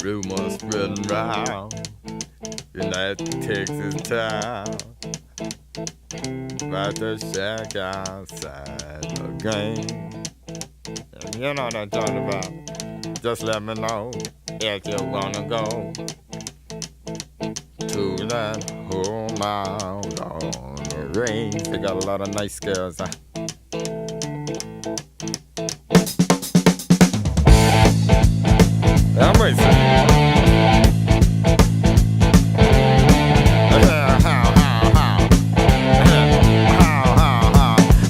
Rumors spreading round in that Texas town about the shack outside the game. And you know what I'm talking about. Just let me know if you wanna go to that home out on the range. They got a lot of nice girls. I'm racing.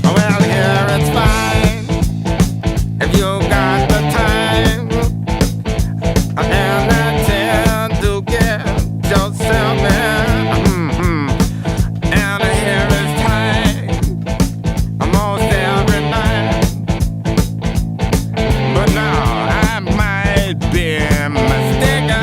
Well, here it's fine if you got the time and the chance to get yourself in. And here is time almost every night. But now I might be mistaken.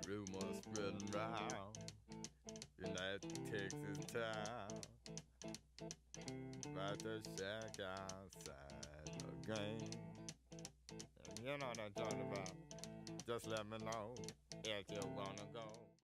Rumors spreading round in that Texas town about the shack outside the game. And you know what I'm talking about. Just let me know if you wanna go.